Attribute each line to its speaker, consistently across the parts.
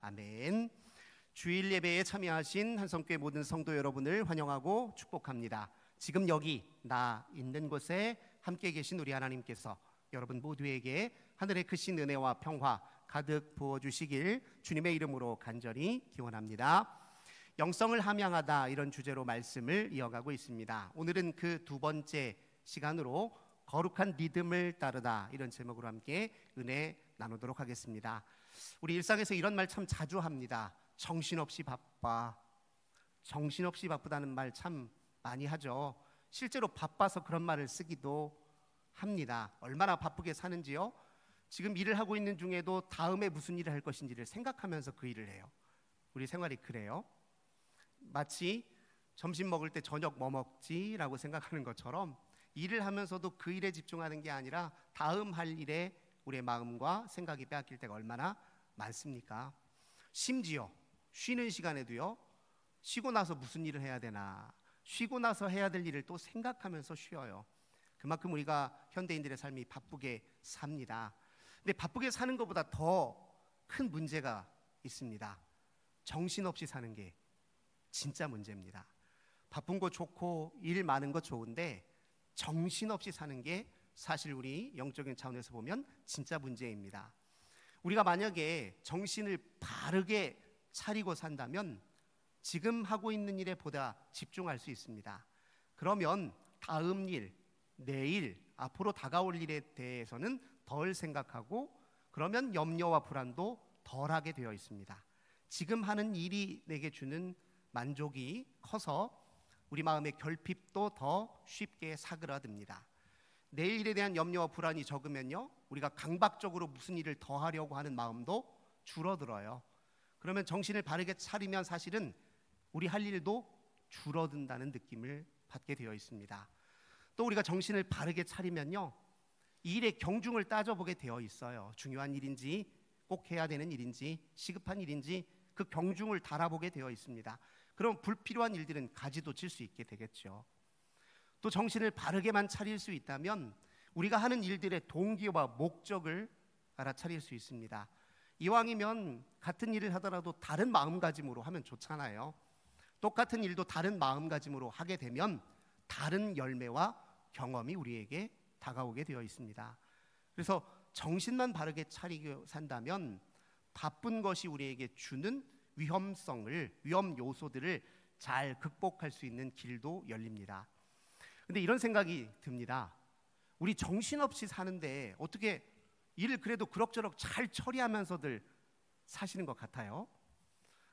Speaker 1: 아멘. 주일 예배에 참여하신 한성교회 모든 성도 여러분을 환영하고 축복합니다. 지금 여기 나 있는 곳에 함께 계신 우리 하나님께서 여러분 모두에게 하늘의 크신 은혜와 평화 가득 부어주시길 주님의 이름으로 간절히 기원합니다. 영성을 함양하다, 이런 주제로 말씀을 이어가고 있습니다. 오늘은 그 두 번째 시간으로 거룩한 리듬을 따르다, 이런 제목으로 함께 은혜 나누도록 하겠습니다. 우리 일상에서 이런 말 참 자주 합니다. 정신없이 바빠. 정신없이 바쁘다는 말 참 많이 하죠. 실제로 바빠서 그런 말을 쓰기도 합니다. 얼마나 바쁘게 사는지요? 지금 일을 하고 있는 중에도 다음에 무슨 일을 할 것인지를 생각하면서 그 일을 해요. 우리 생활이 그래요. 마치 점심 먹을 때 저녁 뭐 먹지? 라고 생각하는 것처럼 일을 하면서도 그 일에 집중하는 게 아니라 다음 할 일에 우리의 마음과 생각이 빼앗길 때가 얼마나 많습니까? 심지어 쉬는 시간에도요, 쉬고 나서 무슨 일을 해야 되나, 쉬고 나서 해야 될 일을 또 생각하면서 쉬어요. 그만큼 우리가 현대인들의 삶이 바쁘게 삽니다. 근데 바쁘게 사는 것보다 더 큰 문제가 있습니다. 정신없이 사는 게 진짜 문제입니다. 바쁜 거 좋고 일 많은 거 좋은데 정신없이 사는 게 사실 우리 영적인 차원에서 보면 진짜 문제입니다. 우리가 만약에 정신을 바르게 차리고 산다면 지금 하고 있는 일에 보다 집중할 수 있습니다. 그러면 다음 일, 내일, 앞으로 다가올 일에 대해서는 덜 생각하고, 그러면 염려와 불안도 덜하게 되어 있습니다. 지금 하는 일이 내게 주는 만족이 커서 우리 마음의 결핍도 더 쉽게 사그라듭니다. 내일 일에 대한 염려와 불안이 적으면요, 우리가 강박적으로 무슨 일을 더 하려고 하는 마음도 줄어들어요. 그러면 정신을 바르게 차리면 사실은 우리 할 일도 줄어든다는 느낌을 받게 되어 있습니다. 또 우리가 정신을 바르게 차리면요, 이 일의 경중을 따져보게 되어 있어요. 중요한 일인지, 꼭 해야 되는 일인지, 시급한 일인지 그 경중을 달아보게 되어 있습니다. 그럼 불필요한 일들은 가지도 칠 수 있게 되겠죠. 또 정신을 바르게만 차릴 수 있다면 우리가 하는 일들의 동기와 목적을 알아차릴 수 있습니다. 이왕이면 같은 일을 하더라도 다른 마음가짐으로 하면 좋잖아요. 똑같은 일도 다른 마음가짐으로 하게 되면 다른 열매와 경험이 우리에게 다가오게 되어 있습니다. 그래서 정신만 바르게 차리고 산다면 바쁜 것이 우리에게 주는 위험 요소들을 잘 극복할 수 있는 길도 열립니다. 근데 이런 생각이 듭니다. 우리 정신없이 사는데 어떻게 일을 그래도 그럭저럭 잘 처리하면서들 사시는 것 같아요?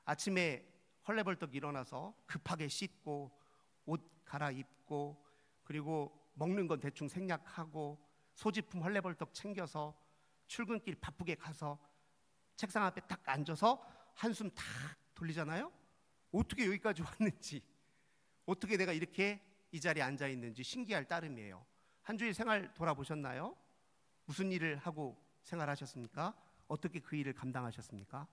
Speaker 1: 아침에 헐레벌떡 일어나서 급하게 씻고 옷 갈아입고, 그리고 먹는 건 대충 생략하고 소지품 헐레벌떡 챙겨서 출근길 바쁘게 가서 책상 앞에 딱 앉아서 한숨 탁 돌리잖아요. 어떻게 여기까지 왔는지, 어떻게 내가 이렇게 이 자리에 앉아 있는지 신기할 따름이에요. 한 주일 생활 돌아보셨나요? 무슨 일을 하고 생활하셨습니까? 어떻게 그 일을 감당하셨습니까?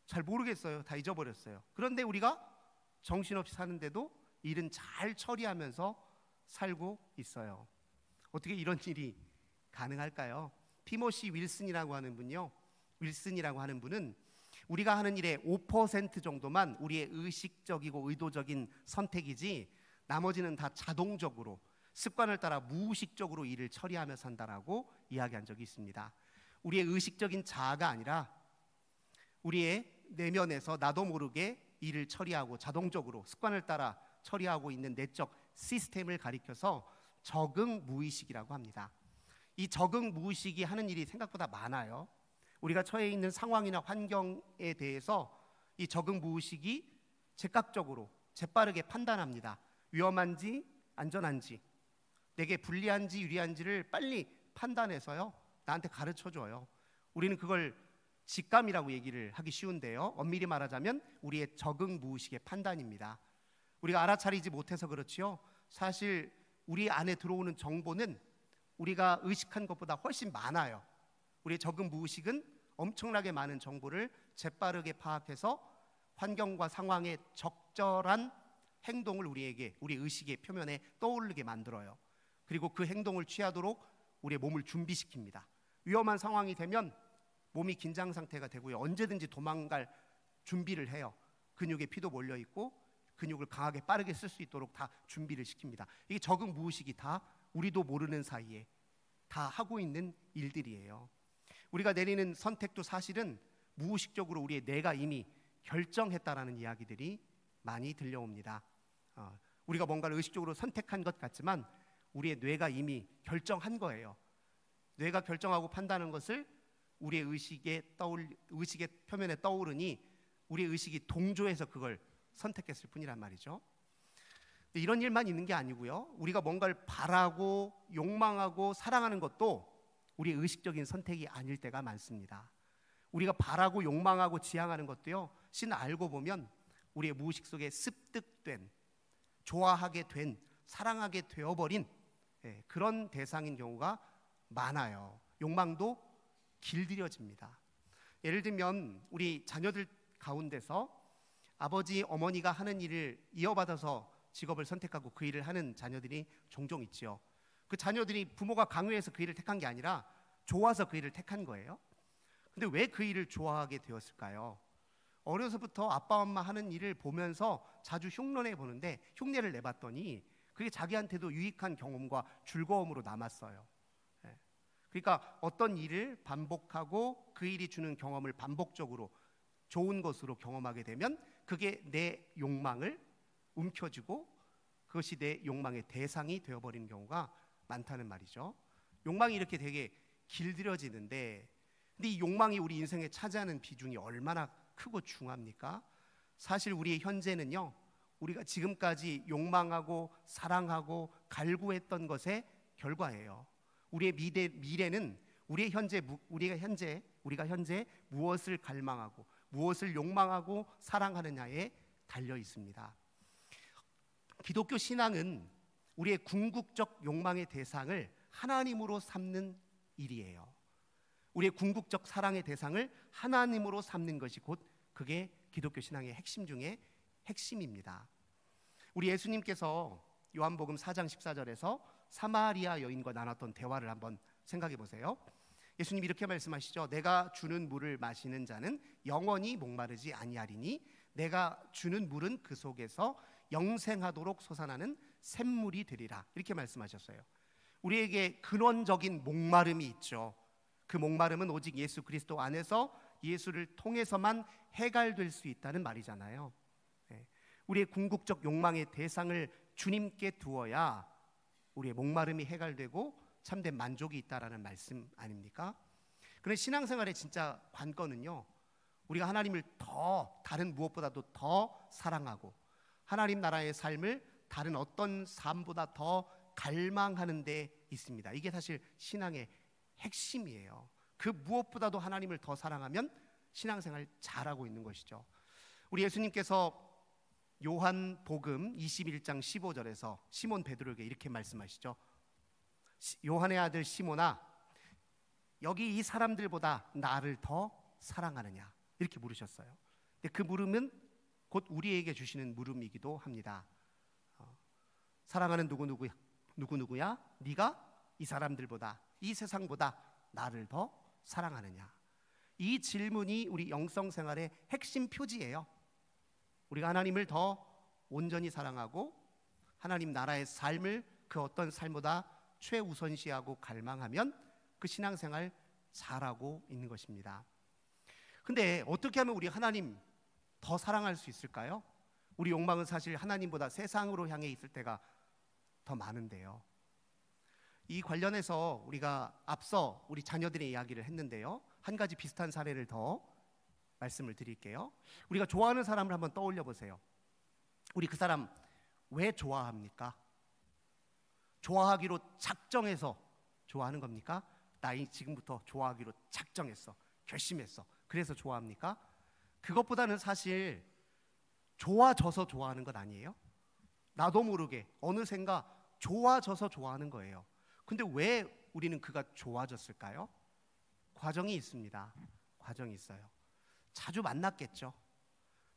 Speaker 1: 잘 모르겠어요. 다 잊어버렸어요. 그런데 우리가 정신없이 사는데도 일은 잘 처리하면서 살고 있어요. 어떻게 이런 일이 가능할까요? 티모시 윌슨이라고 하는 분은 우리가 하는 일의 5% 정도만 우리의 의식적이고 의도적인 선택이지 나머지는 다 자동적으로 습관을 따라 무의식적으로 일을 처리하며 산다라고 이야기한 적이 있습니다. 우리의 의식적인 자아가 아니라 우리의 내면에서 나도 모르게 일을 처리하고 자동적으로 습관을 따라 처리하고 있는 내적 시스템을 가리켜서 적응 무의식이라고 합니다. 이 적응 무의식이 하는 일이 생각보다 많아요. 우리가 처해 있는 상황이나 환경에 대해서 이 적응 무의식이 즉각적으로 재빠르게 판단합니다. 위험한지 안전한지, 내게 불리한지 유리한지를 빨리 판단해서요, 나한테 가르쳐줘요. 우리는 그걸 직감이라고 얘기를 하기 쉬운데요, 엄밀히 말하자면 우리의 적응 무의식의 판단입니다. 우리가 알아차리지 못해서 그렇지요, 사실 우리 안에 들어오는 정보는 우리가 의식한 것보다 훨씬 많아요. 우리의 적응 무의식은 엄청나게 많은 정보를 재빠르게 파악해서 환경과 상황에 적절한 행동을 우리에게, 우리 의식의 표면에 떠오르게 만들어요. 그리고 그 행동을 취하도록 우리의 몸을 준비시킵니다. 위험한 상황이 되면 몸이 긴장 상태가 되고요, 언제든지 도망갈 준비를 해요. 근육에 피도 몰려 있고 근육을 강하게 빠르게 쓸 수 있도록 다 준비를 시킵니다. 이게 적응 무의식이 다 우리도 모르는 사이에 다 하고 있는 일들이에요. 우리가 내리는 선택도 사실은 무의식적으로 우리의 뇌가 이미 결정했다라는 이야기들이 많이 들려옵니다. 우리가 뭔가를 의식적으로 선택한 것 같지만 우리의 뇌가 이미 결정한 거예요. 뇌가 결정하고 판단하는 것을 우리의 의식의 표면에 떠오르니 우리의 의식이 동조해서 그걸 선택했을 뿐이란 말이죠. 이런 일만 있는 게 아니고요. 우리가 뭔가를 바라고 욕망하고 사랑하는 것도 우리의 의식적인 선택이 아닐 때가 많습니다. 우리가 바라고 욕망하고 지향하는 것도요, 신 알고 보면 우리의 무의식 속에 습득된, 좋아하게 된, 사랑하게 되어버린 그런 대상인 경우가 많아요. 욕망도 길들여집니다. 예를 들면 우리 자녀들 가운데서 아버지, 어머니가 하는 일을 이어받아서 직업을 선택하고 그 일을 하는 자녀들이 종종 있죠. 그 자녀들이 부모가 강요해서 그 일을 택한 게 아니라 좋아서 그 일을 택한 거예요. 근데 왜 그 일을 좋아하게 되었을까요? 어려서부터 아빠 엄마 하는 일을 보면서 자주 흉내내 보는데 흉내를 내봤더니 그게 자기한테도 유익한 경험과 즐거움으로 남았어요. 그러니까 어떤 일을 반복하고 그 일이 주는 경험을 반복적으로 좋은 것으로 경험하게 되면 그게 내 욕망을 움켜쥐고 그것이 내 욕망의 대상이 되어버리는 경우가 많다는 말이죠. 욕망이 이렇게 되게 길들여지는데, 근데 이 욕망이 우리 인생에 차지하는 비중이 얼마나 크고 중합니까? 사실 우리의 현재는요, 우리가 지금까지 욕망하고 사랑하고 갈구했던 것의 결과예요. 우리의 미래는 우리가 현재 무엇을 갈망하고 무엇을 욕망하고 사랑하느냐에 달려 있습니다. 기독교 신앙은 우리의 궁극적 욕망의 대상을 하나님으로 삼는 일이에요. 우리의 궁극적 사랑의 대상을 하나님으로 삼는 것이 곧 그게 기독교 신앙의 핵심 중에 핵심입니다. 우리 예수님께서 요한복음 4장 14절에서 사마리아 여인과 나눴던 대화를 한번 생각해 보세요. 예수님 이렇게 말씀하시죠. 내가 주는 물을 마시는 자는 영원히 목마르지 아니하리니 내가 주는 물은 그 속에서 영생하도록 솟아나는 샘물이 되리라. 이렇게 말씀하셨어요. 우리에게 근원적인 목마름이 있죠. 그 목마름은 오직 예수 그리스도 안에서 예수를 통해서만 해결될 수 있다는 말이잖아요. 우리의 궁극적 욕망의 대상을 주님께 두어야 우리의 목마름이 해결되고 참된 만족이 있다라는 말씀 아닙니까? 그런데 신앙생활의 진짜 관건은요, 우리가 하나님을 더 다른 무엇보다도 더 사랑하고 하나님 나라의 삶을 다른 어떤 삶보다 더 갈망하는 데 있습니다. 이게 사실 신앙의 핵심이에요. 그 무엇보다도 하나님을 더 사랑하면 신앙생활 잘하고 있는 것이죠. 우리 예수님께서 요한복음 21장 15절에서 시몬 베드로에게 이렇게 말씀하시죠. 요한의 아들 시몬아, 여기 이 사람들보다 나를 더 사랑하느냐, 이렇게 물으셨어요. 근데 그 물음은 곧 우리에게 주시는 물음이기도 합니다. 사랑하는 누구누구야? 네가 이 사람들보다, 이 세상보다 나를 더 사랑하느냐? 이 질문이 우리 영성생활의 핵심 표지예요. 우리가 하나님을 더 온전히 사랑하고 하나님 나라의 삶을 그 어떤 삶보다 최우선시하고 갈망하면 그 신앙생활 잘하고 있는 것입니다. 근데 어떻게 하면 우리 하나님 더 사랑할 수 있을까요? 우리 욕망은 사실 하나님보다 세상으로 향해 있을 때가 더 많은데요. 이 관련해서 우리가 앞서 우리 자녀들의 이야기를 했는데요, 한 가지 비슷한 사례를 더 말씀을 드릴게요. 우리가 좋아하는 사람을 한번 떠올려 보세요. 우리 그 사람 왜 좋아합니까? 좋아하기로 작정해서 좋아하는 겁니까? 나 지금부터 좋아하기로 작정했어, 결심했어, 그래서 좋아합니까? 그것보다는 사실 좋아져서 좋아하는 것 아니에요? 나도 모르게 어느샌가 좋아져서 좋아하는 거예요. 근데 왜 우리는 그가 좋아졌을까요? 과정이 있습니다. 과정이 있어요. 자주 만났겠죠.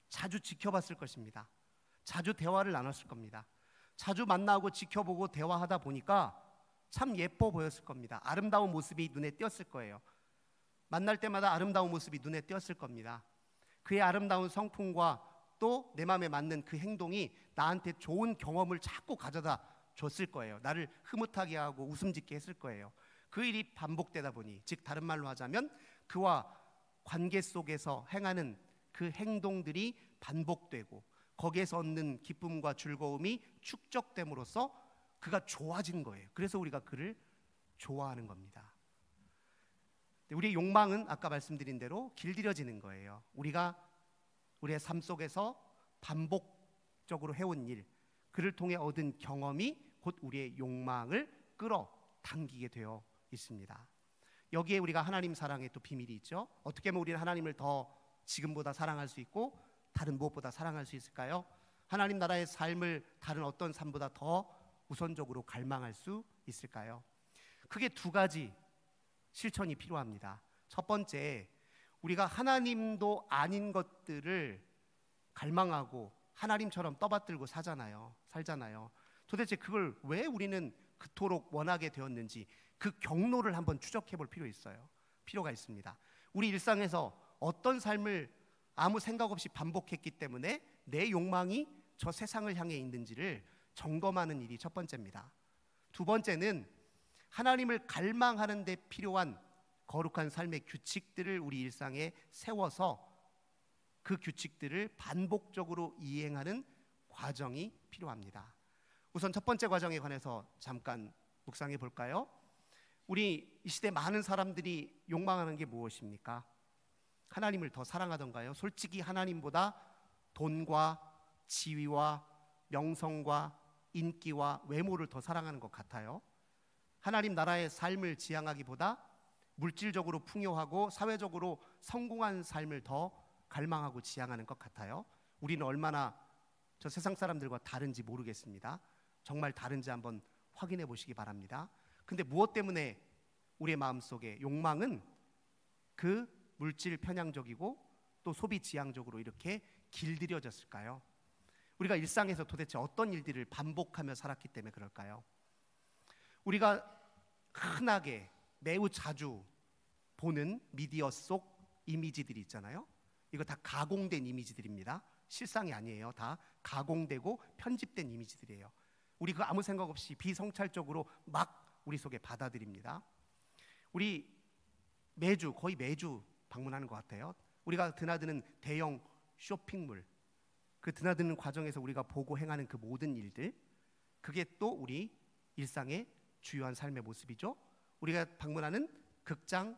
Speaker 1: 자주 지켜봤을 것입니다. 자주 대화를 나눴을 겁니다. 자주 만나고 지켜보고 대화하다 보니까 참 예뻐 보였을 겁니다. 아름다운 모습이 눈에 띄었을 거예요. 만날 때마다 아름다운 모습이 눈에 띄었을 겁니다. 그의 아름다운 성품과 또 내 마음에 맞는 그 행동이 나한테 좋은 경험을 자꾸 가져다 줬을 거예요. 나를 흐뭇하게 하고 웃음 짓게 했을 거예요. 그 일이 반복되다 보니, 즉 다른 말로 하자면 그와 관계 속에서 행하는 그 행동들이 반복되고 거기에서 얻는 기쁨과 즐거움이 축적됨으로써 그가 좋아진 거예요. 그래서 우리가 그를 좋아하는 겁니다. 우리의 욕망은 아까 말씀드린 대로 길들여지는 거예요. 우리가 우리의 삶 속에서 반복적으로 해온 일, 그를 통해 얻은 경험이 곧 우리의 욕망을 끌어당기게 되어 있습니다. 여기에 우리가 하나님 사랑의 또 비밀이 있죠. 어떻게 하면 우리는 하나님을 더 지금보다 사랑할 수 있고 다른 무엇보다 사랑할 수 있을까요? 하나님 나라의 삶을 다른 어떤 삶보다 더 우선적으로 갈망할 수 있을까요? 크게 두 가지 실천이 필요합니다. 첫 번째, 우리가 하나님도 아닌 것들을 갈망하고 하나님처럼 떠받들고 살잖아요. 도대체 그걸 왜 우리는 그토록 원하게 되었는지 그 경로를 한번 추적해 볼 필요가 있습니다. 우리 일상에서 어떤 삶을 아무 생각 없이 반복했기 때문에 내 욕망이 저 세상을 향해 있는지를 점검하는 일이 첫 번째입니다. 두 번째는 하나님을 갈망하는 데 필요한 거룩한 삶의 규칙들을 우리 일상에 세워서 그 규칙들을 반복적으로 이행하는 과정이 필요합니다. 우선 첫 번째 과정에 관해서 잠깐 묵상해 볼까요? 우리 이 시대 많은 사람들이 욕망하는 게 무엇입니까? 하나님을 더 사랑하던가요? 솔직히 하나님보다 돈과 지위와 명성과 인기와 외모를 더 사랑하는 것 같아요. 하나님 나라의 삶을 지향하기보다 물질적으로 풍요하고 사회적으로 성공한 삶을 더 갈망하고 지향하는 것 같아요. 우리는 얼마나 저 세상 사람들과 다른지 모르겠습니다. 정말 다른지 한번 확인해 보시기 바랍니다. 근데 무엇 때문에 우리의 마음속에 욕망은 그 물질 편향적이고 또 소비 지향적으로 이렇게 길들여졌을까요? 우리가 일상에서 도대체 어떤 일들을 반복하며 살았기 때문에 그럴까요? 우리가 흔하게 매우 자주 보는 미디어 속 이미지들이 있잖아요. 이거 다 가공된 이미지들입니다. 실상이 아니에요. 다 가공되고 편집된 이미지들이에요. 우리 그 아무 생각 없이 비성찰적으로 막 우리 속에 받아들입니다. 우리 거의 매주 방문하는 것 같아요. 우리가 드나드는 대형 쇼핑몰, 그 드나드는 과정에서 우리가 보고 행하는 그 모든 일들, 그게 또 우리 일상의 주요한 삶의 모습이죠. 우리가 방문하는 극장,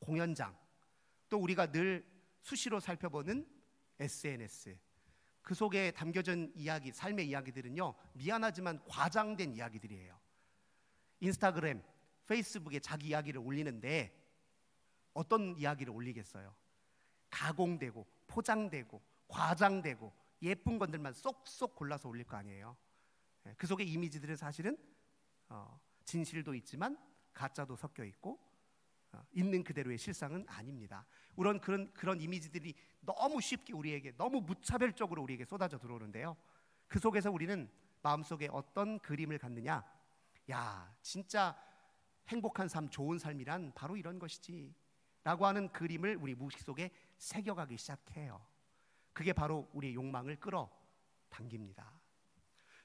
Speaker 1: 공연장, 또 우리가 늘 수시로 살펴보는 SNS, 그 속에 담겨진 이야기, 삶의 이야기들은요, 미안하지만 과장된 이야기들이에요. 인스타그램, 페이스북에 자기 이야기를 올리는데 어떤 이야기를 올리겠어요? 가공되고 포장되고 과장되고 예쁜 것들만 쏙쏙 골라서 올릴 거 아니에요. 그 속의 이미지들은 사실은 진실도 있지만 가짜도 섞여 있고 있는 그대로의 실상은 아닙니다. 그런 이미지들이 너무 쉽게 우리에게, 너무 무차별적으로 우리에게 쏟아져 들어오는데요. 그 속에서 우리는 마음속에 어떤 그림을 갖느냐? 야, 진짜 행복한 삶, 좋은 삶이란 바로 이런 것이지 라고 하는 그림을 우리 무의식 속에 새겨가기 시작해요. 그게 바로 우리의 욕망을 끌어당깁니다.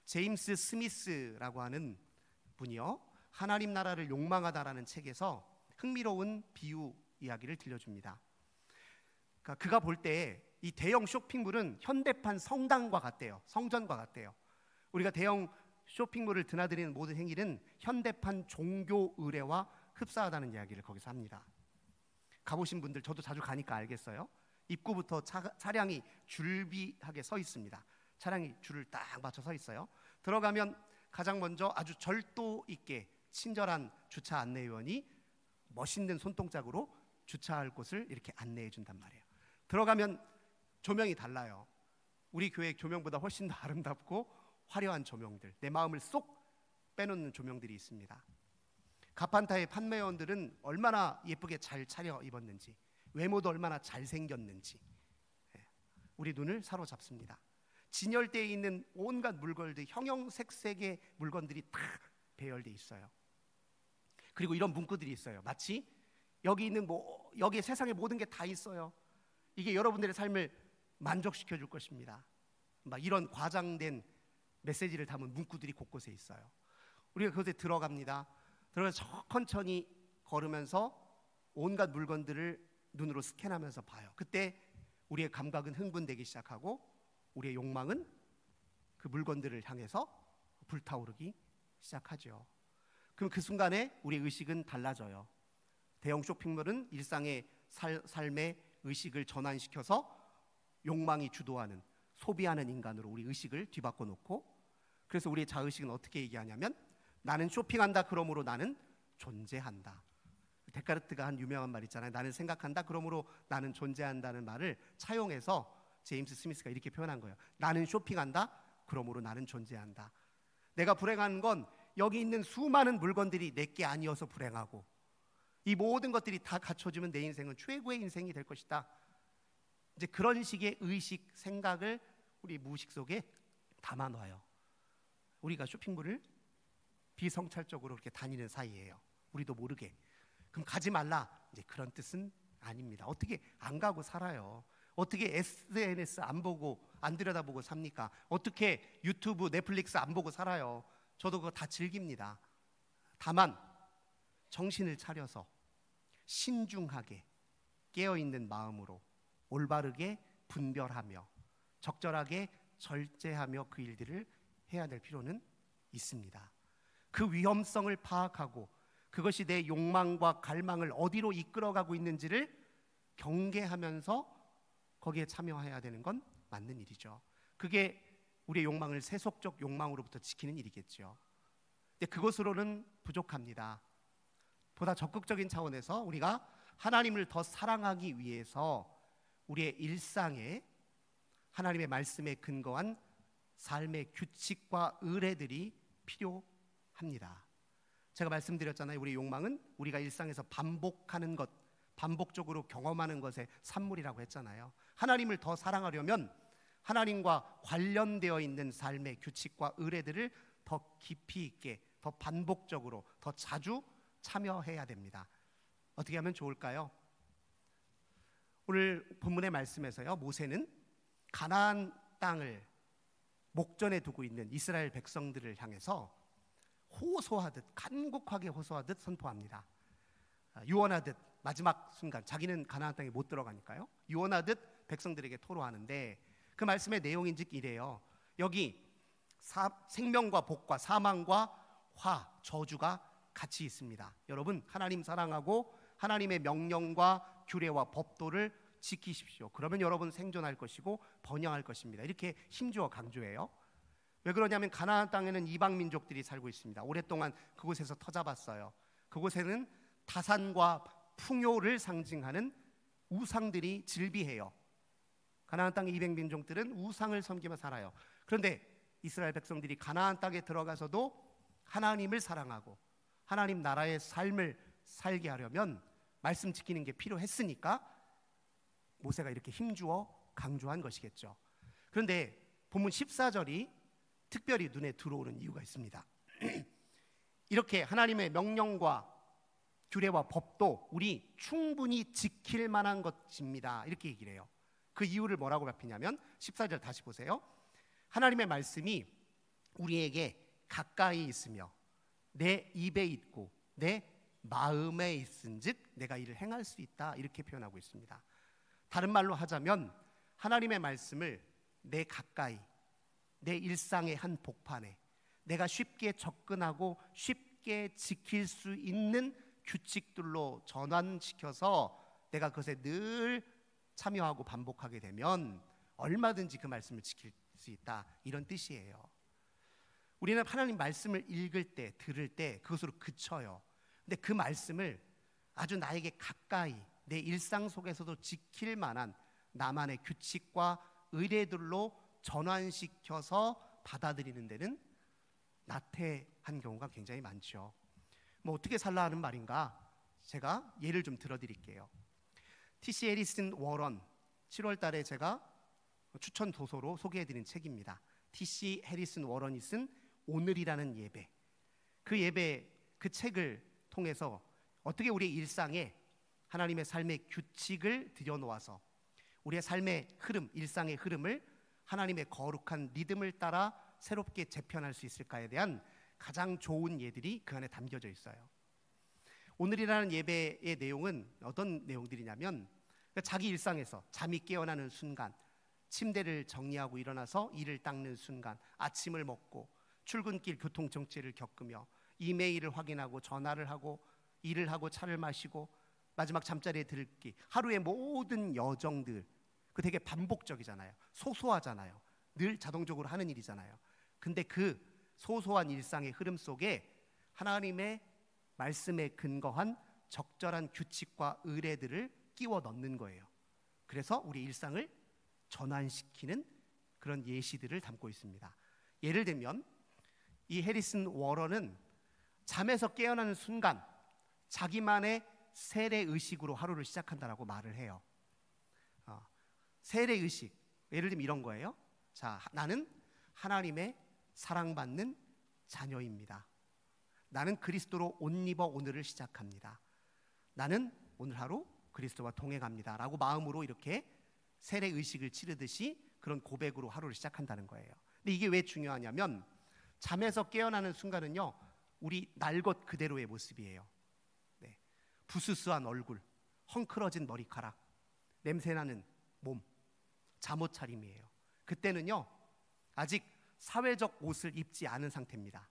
Speaker 1: 제임스 스미스라고 하는 분이요, 하나님 나라를 욕망하다라는 책에서 흥미로운 비유 이야기를 들려줍니다. 그러니까 그가 볼 때 이 대형 쇼핑몰은 현대판 성당과 같대요. 성전과 같대요. 우리가 대형 쇼핑몰을 드나드리는 모든 행위는 현대판 종교 의례와 흡사하다는 이야기를 거기서 합니다. 가보신 분들, 저도 자주 가니까 알겠어요. 입구부터 차량이 줄비하게 서 있습니다. 차량이 줄을 딱 맞춰 서 있어요. 들어가면 가장 먼저 아주 절도 있게 친절한 주차 안내위원이 멋있는 손동작으로 주차할 곳을 이렇게 안내해 준단 말이에요. 들어가면 조명이 달라요. 우리 교회 조명보다 훨씬 더 아름답고 화려한 조명들, 내 마음을 쏙 빼놓는 조명들이 있습니다. 가판타의 판매원들은 얼마나 예쁘게 잘 차려 입었는지, 외모도 얼마나 잘생겼는지 우리 눈을 사로잡습니다. 진열대에 있는 온갖 물건들, 형형색색의 물건들이 다 배열돼 있어요. 그리고 이런 문구들이 있어요. 마치 여기 있는 여기에 세상의 모든 게 다 있어요. 이게 여러분들의 삶을 만족시켜 줄 것입니다. 막 이런 과장된 메시지를 담은 문구들이 곳곳에 있어요. 우리가 그곳에 들어갑니다. 들어가서 천천히 걸으면서 온갖 물건들을 눈으로 스캔하면서 봐요. 그때 우리의 감각은 흥분되기 시작하고 우리의 욕망은 그 물건들을 향해서 불타오르기 시작하죠. 그럼 그 순간에 우리의 의식은 달라져요. 대형 쇼핑몰은 일상의 삶의 의식을 전환시켜서 욕망이 주도하는, 소비하는 인간으로 우리 의식을 뒤바꿔 놓고, 그래서 우리의 자의식은 어떻게 얘기하냐면 나는 쇼핑한다, 그러므로 나는 존재한다. 데카르트가 한 유명한 말 있잖아요. 나는 생각한다, 그러므로 나는 존재한다는 말을 차용해서 제임스 스미스가 이렇게 표현한 거예요. 나는 쇼핑한다, 그러므로 나는 존재한다. 내가 불행한 건 여기 있는 수많은 물건들이 내게 아니어서 불행하고, 이 모든 것들이 다 갖춰지면 내 인생은 최고의 인생이 될 것이다. 이제 그런 식의 의식, 생각을 우리 무의식 속에 담아놔요. 우리가 쇼핑몰을 비성찰적으로 이렇게 다니는 사이예요. 우리도 모르게. 그럼 가지 말라, 이제 그런 뜻은 아닙니다. 어떻게 안 가고 살아요? 어떻게 SNS 안 보고 안 들여다보고 삽니까? 어떻게 유튜브, 넷플릭스 안 보고 살아요? 저도 그거 다 즐깁니다. 다만 정신을 차려서 신중하게 깨어있는 마음으로 올바르게 분별하며 적절하게 절제하며 그 일들을 해야 될 필요는 있습니다. 그 위험성을 파악하고 그것이 내 욕망과 갈망을 어디로 이끌어가고 있는지를 경계하면서 거기에 참여해야 되는 건 맞는 일이죠. 그게 우리의 욕망을 세속적 욕망으로부터 지키는 일이겠죠. 근데 그것으로는 부족합니다. 보다 적극적인 차원에서 우리가 하나님을 더 사랑하기 위해서 우리의 일상에 하나님의 말씀에 근거한 삶의 규칙과 의례들이 필요합니다. 제가 말씀드렸잖아요. 우리의 욕망은 우리가 일상에서 반복하는 것, 반복적으로 경험하는 것의 산물이라고 했잖아요. 하나님을 더 사랑하려면 하나님과 관련되어 있는 삶의 규칙과 의례들을 더 깊이 있게, 더 반복적으로, 더 자주 참여해야 됩니다. 어떻게 하면 좋을까요? 오늘 본문의 말씀에서요, 모세는 가나안 땅을 목전에 두고 있는 이스라엘 백성들을 향해서 호소하듯, 간곡하게 호소하듯 선포합니다. 유언하듯, 마지막 순간 자기는 가나안 땅에 못 들어가니까요, 유언하듯 백성들에게 토로하는데 그 말씀의 내용인즉 이래요. 여기 생명과 복과 사망과 화, 저주가 같이 있습니다. 여러분, 하나님 사랑하고 하나님의 명령과 규례와 법도를 지키십시오. 그러면 여러분 생존할 것이고 번영할 것입니다. 이렇게 힘주어 강조해요. 왜 그러냐면 가나안 땅에는 이방 민족들이 살고 있습니다. 오랫동안 그곳에서 터잡았어요. 그곳에는 다산과 풍요를 상징하는 우상들이 즐비해요. 가나안 땅의 이방 민족들은 우상을 섬기며 살아요. 그런데 이스라엘 백성들이 가나안 땅에 들어가서도 하나님을 사랑하고 하나님 나라의 삶을 살게 하려면 말씀 지키는 게 필요했으니까 모세가 이렇게 힘주어 강조한 것이겠죠. 그런데 본문 14절이 특별히 눈에 들어오는 이유가 있습니다. 이렇게 하나님의 명령과 규례와 법도 우리 충분히 지킬 만한 것입니다. 이렇게 얘기를 해요. 그 이유를 뭐라고 밝히냐면 14절 다시 보세요. 하나님의 말씀이 우리에게 가까이 있으며 내 입에 있고 내 마음에 있은즉 내가 이를 행할 수 있다. 이렇게 표현하고 있습니다. 다른 말로 하자면 하나님의 말씀을 내 가까이, 내 일상의 한 복판에 내가 쉽게 접근하고 쉽게 지킬 수 있는 규칙들로 전환시켜서 내가 그것에 늘 참여하고 반복하게 되면 얼마든지 그 말씀을 지킬 수 있다. 이런 뜻이에요. 우리는 하나님 말씀을 읽을 때, 들을 때 그것으로 그쳐요. 근데 그 말씀을 아주 나에게 가까이 내 일상 속에서도 지킬 만한 나만의 규칙과 의례들로 전환시켜서 받아들이는 데는 나태한 경우가 굉장히 많죠. 뭐 어떻게 살라 하는 말인가? 제가 예를 좀 들어드릴게요. T.C. 해리슨 워런, 7월 달에 제가 추천 도서로 소개해드린 책입니다. T.C. 해리슨 워런이 쓴 오늘이라는 예배. 그 예배, 그 책을 통해서 어떻게 우리의 일상에 하나님의 삶의 규칙을 들여놓아서 우리의 삶의 흐름, 일상의 흐름을 하나님의 거룩한 리듬을 따라 새롭게 재편할 수 있을까에 대한 가장 좋은 예들이 그 안에 담겨져 있어요. 오늘이라는 예배의 내용은 어떤 내용들이냐면, 자기 일상에서 잠이 깨어나는 순간, 침대를 정리하고 일어나서 이를 닦는 순간, 아침을 먹고 출근길 교통정체를 겪으며 이메일을 확인하고 전화를 하고 일을 하고 차를 마시고 마지막 잠자리에 들기, 하루의 모든 여정들, 그 되게 반복적이잖아요. 소소하잖아요. 늘 자동적으로 하는 일이잖아요. 근데 그 소소한 일상의 흐름 속에 하나님의 말씀에 근거한 적절한 규칙과 의례들을 끼워 넣는 거예요. 그래서 우리 일상을 전환시키는 그런 예시들을 담고 있습니다. 예를 들면 이 해리슨 워런은 잠에서 깨어나는 순간 자기만의 세례의식으로 하루를 시작한다라고 말을 해요. 세례의식, 예를 들면 이런 거예요. 자, 나는 하나님의 사랑받는 자녀입니다. 나는 그리스도로 옷 입어 오늘을 시작합니다. 나는 오늘 하루 그리스도와 동행합니다 라고 마음으로 이렇게 세례의식을 치르듯이 그런 고백으로 하루를 시작한다는 거예요. 근데 이게 왜 중요하냐면, 잠에서 깨어나는 순간은요, 우리 날 것 그대로의 모습이에요. 네. 부스스한 얼굴, 헝클어진 머리카락, 냄새나는 몸, 잠옷 차림이에요. 그때는요 아직 사회적 옷을 입지 않은 상태입니다.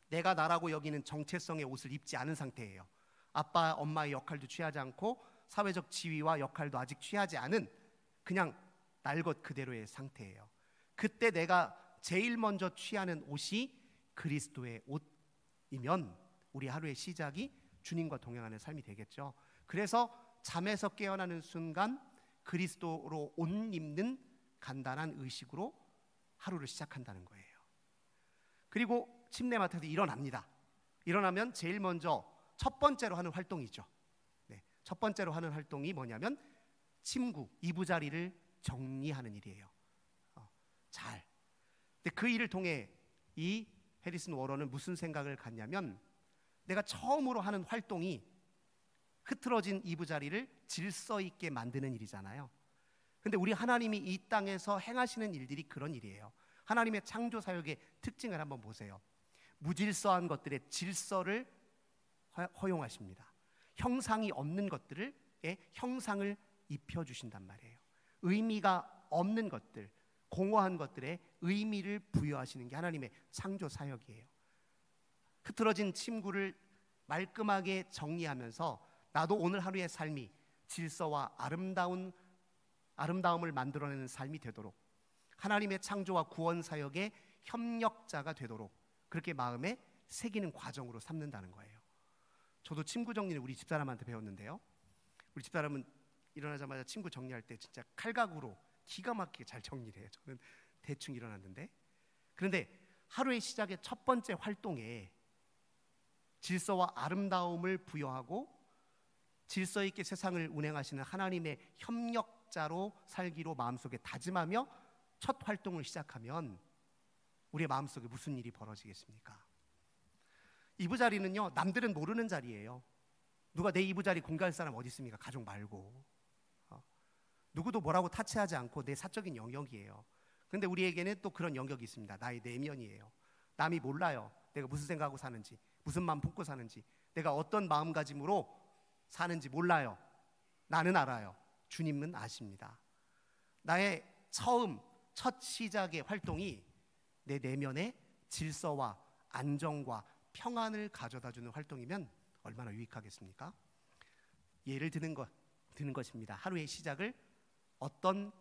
Speaker 1: 내가 나라고 여기는 정체성의 옷을 입지 않은 상태예요. 아빠, 엄마의 역할도 취하지 않고 사회적 지위와 역할도 아직 취하지 않은 그냥 날 것 그대로의 상태예요. 그때 내가 제일 먼저 취하는 옷이 그리스도의 옷이면 우리 하루의 시작이 주님과 동행하는 삶이 되겠죠. 그래서 잠에서 깨어나는 순간 그리스도로 옷 입는 간단한 의식으로 하루를 시작한다는 거예요. 그리고 침대맡에서 일어납니다. 일어나면 제일 먼저 첫 번째로 하는 활동이죠. 네, 첫 번째로 하는 활동이 뭐냐면 침구, 이부자리를 정리하는 일이에요. 근데 그 일을 통해 이 해리슨 워런은 무슨 생각을 갖냐면, 내가 처음으로 하는 활동이 흐트러진 이부자리를 질서 있게 만드는 일이잖아요. 근데 우리 하나님이 이 땅에서 행하시는 일들이 그런 일이에요. 하나님의 창조 사역의 특징을 한번 보세요. 무질서한 것들의 질서를 허용하십니다. 형상이 없는 것들에 형상을 입혀주신단 말이에요. 의미가 없는 것들, 공허한 것들에 의미를 부여하시는 게 하나님의 창조 사역이에요. 흐트러진 침구를 말끔하게 정리하면서 나도 오늘 하루의 삶이 질서와 아름다움을 만들어내는 삶이 되도록, 하나님의 창조와 구원 사역의 협력자가 되도록 그렇게 마음에 새기는 과정으로 삼는다는 거예요. 저도 침구 정리를 우리 집사람한테 배웠는데요, 우리 집사람은 일어나자마자 침구 정리할 때 진짜 칼각으로 기가 막히게 잘 정리를 해요. 저는 대충 일어났는데, 그런데 하루의 시작의 첫 번째 활동에 질서와 아름다움을 부여하고 질서 있게 세상을 운행하시는 하나님의 협력자로 살기로 마음속에 다짐하며 첫 활동을 시작하면 우리의 마음속에 무슨 일이 벌어지겠습니까? 이부자리는요, 남들은 모르는 자리예요. 누가 내 이부자리 공개할 사람 어디 있습니까? 가족 말고. 누구도 뭐라고 타치하지 않고 내 사적인 영역이에요. 근데 우리에게는 또 그런 영역이 있습니다. 나의 내면이에요. 남이 몰라요. 내가 무슨 생각하고 사는지, 무슨 마음 품고 사는지, 내가 어떤 마음가짐으로 사는지 몰라요. 나는 알아요. 주님은 아십니다. 나의 첫 시작의 활동이 내 내면의 질서와 안정과 평안을 가져다주는 활동이면 얼마나 유익하겠습니까? 예를 드는 것입니다. 하루의 시작을 어떤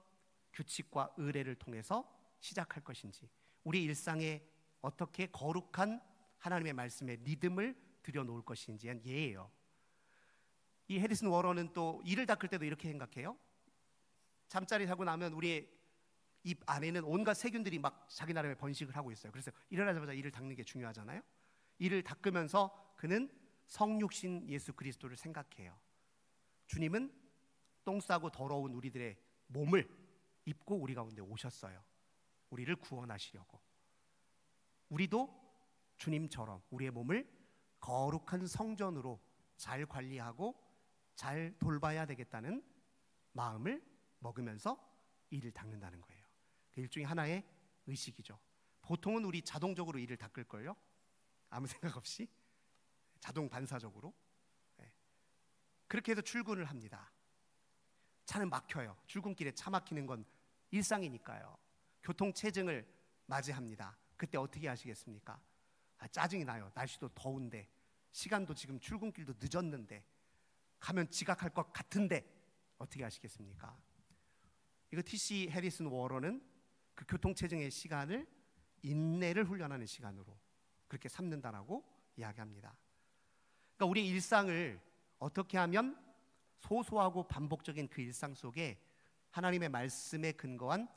Speaker 1: 규칙과 의례를 통해서 시작할 것인지, 우리 일상에 어떻게 거룩한 하나님의 말씀의 리듬을 들여놓을 것인지의 예예요. 이 해리슨 워런은 또 이를 닦을 때도 이렇게 생각해요. 잠자리 자고 나면 우리의 입 안에는 온갖 세균들이 막 자기 나름의 번식을 하고 있어요. 그래서 일어나자마자 이를 닦는 게 중요하잖아요. 이를 닦으면서 그는 성육신 예수 그리스도를 생각해요. 주님은 똥 싸고 더러운 우리들의 몸을 입고 우리 가운데 오셨어요. 우리를 구원하시려고. 우리도 주님처럼 우리의 몸을 거룩한 성전으로 잘 관리하고 잘 돌봐야 되겠다는 마음을 먹으면서 이를 닦는다는 거예요. 그 일종의 하나의 의식이죠. 보통은 우리 자동적으로 이를 닦을걸요? 아무 생각 없이 자동 반사적으로. 그렇게 해서 출근을 합니다. 차는 막혀요. 출근길에 차 막히는 건 일상이니까요. 교통체증을 맞이합니다. 그때 어떻게 하시겠습니까? 짜증이 나요. 날씨도 더운데, 시간도 지금 출근길도 늦었는데, 가면 지각할 것 같은데 어떻게 하시겠습니까? 이거 T.C. 해리슨 워러는 그 교통체증의 시간을 인내를 훈련하는 시간으로 그렇게 삼는다라고 이야기합니다. 그러니까 우리 일상을 어떻게 하면 소소하고 반복적인 그 일상 속에 하나님의 말씀에 근거한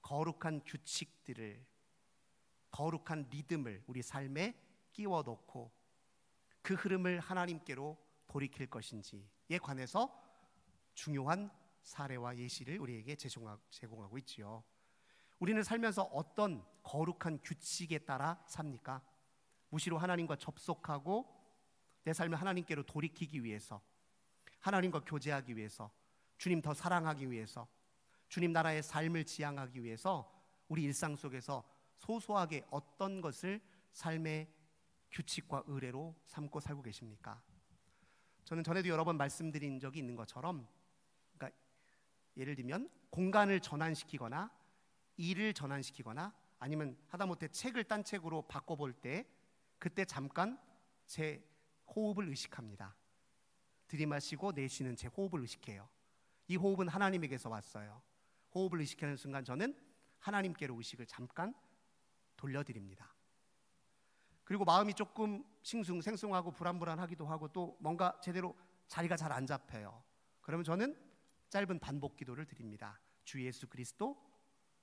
Speaker 1: 거룩한 규칙들을, 거룩한 리듬을 우리 삶에 끼워 넣고 그 흐름을 하나님께로 돌이킬 것인지에 관해서 중요한 사례와 예시를 우리에게 제공하고 있지요. 우리는 살면서 어떤 거룩한 규칙에 따라 삽니까? 무시로 하나님과 접속하고 내 삶을 하나님께로 돌이키기 위해서, 하나님과 교제하기 위해서, 주님 더 사랑하기 위해서, 주님 나라의 삶을 지향하기 위해서 우리 일상 속에서 소소하게 어떤 것을 삶의 규칙과 의례로 삼고 살고 계십니까? 저는 전에도 여러 번 말씀드린 적이 있는 것처럼, 그러니까 예를 들면 공간을 전환시키거나 일을 전환시키거나 아니면 하다못해 책을 딴 책으로 바꿔볼 때 그때 잠깐 제 호흡을 의식합니다. 들이마시고 내쉬는 제 호흡을 의식해요. 이 호흡은 하나님에게서 왔어요. 호흡을 의식하는 순간 저는 하나님께로 의식을 잠깐 돌려드립니다. 그리고 마음이 조금 싱숭생숭하고 불안불안하기도 하고 또 뭔가 제대로 자리가 잘 안 잡혀요. 그러면 저는 짧은 반복 기도를 드립니다. 주 예수 그리스도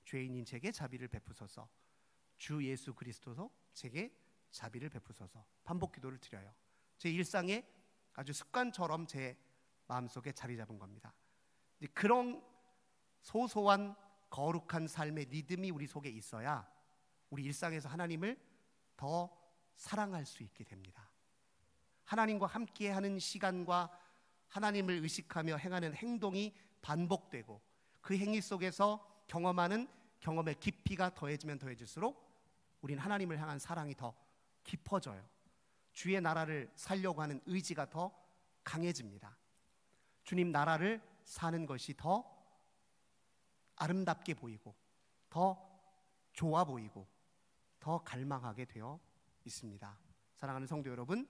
Speaker 1: 죄인인 제게 자비를 베푸소서. 주 예수 그리스도서 제게 자비를 베푸소서. 반복 기도를 드려요. 제 일상에 아주 습관처럼 제 마음속에 자리 잡은 겁니다. 그런 소소한 거룩한 삶의 리듬이 우리 속에 있어야 우리 일상에서 하나님을 더 사랑할 수 있게 됩니다. 하나님과 함께하는 시간과 하나님을 의식하며 행하는 행동이 반복되고 그 행위 속에서 경험하는 경험의 깊이가 더해지면 더해질수록 우리는 하나님을 향한 사랑이 더 깊어져요. 주의 나라를 살려고 하는 의지가 더 강해집니다. 주님 나라를 사는 것이 더 아름답게 보이고 더 좋아 보이고 더 갈망하게 되어 있습니다. 사랑하는 성도 여러분,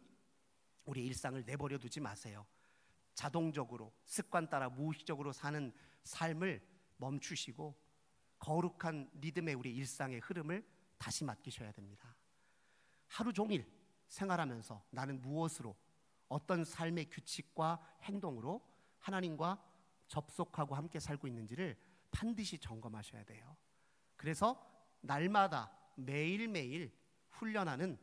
Speaker 1: 우리 일상을 내버려 두지 마세요. 자동적으로 습관 따라 무의식적으로 사는 삶을 멈추시고 거룩한 리듬의 우리 일상의 흐름을 다시 맡기셔야 됩니다. 하루 종일 생활하면서 나는 무엇으로, 어떤 삶의 규칙과 행동으로 하나님과 접속하고 함께 살고 있는지를 반드시 점검하셔야 돼요. 그래서 날마다 매일매일 훈련하는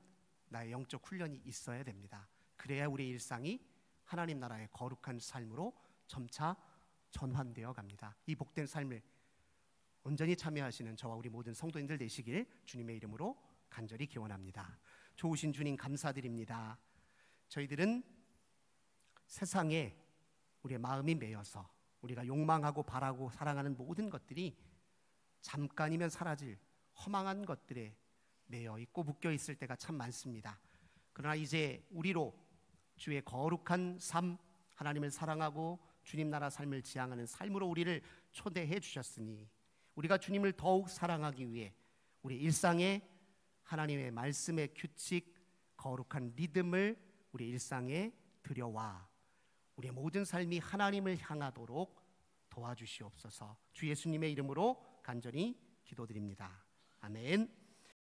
Speaker 1: 나의 영적 훈련이 있어야 됩니다. 그래야 우리 일상이 하나님 나라의 거룩한 삶으로 점차 전환되어 갑니다. 이 복된 삶을 온전히 참여하시는 저와 우리 모든 성도님들 되시길 주님의 이름으로 간절히 기원합니다. 좋으신 주님 감사드립니다. 저희들은 세상에 우리의 마음이 매여서 우리가 욕망하고 바라고 사랑하는 모든 것들이 잠깐이면 사라질 허망한 것들에 매여 있고 묶여 있을 때가 참 많습니다. 그러나 이제 우리로 주의 거룩한 삶, 하나님을 사랑하고 주님 나라 삶을 지향하는 삶으로 우리를 초대해 주셨으니 우리가 주님을 더욱 사랑하기 위해 우리 일상에 하나님의 말씀의 규칙, 거룩한 리듬을 우리 일상에 들여와 우리의 모든 삶이 하나님을 향하도록 도와주시옵소서. 주 예수님의 이름으로 간절히 기도드립니다. 아멘.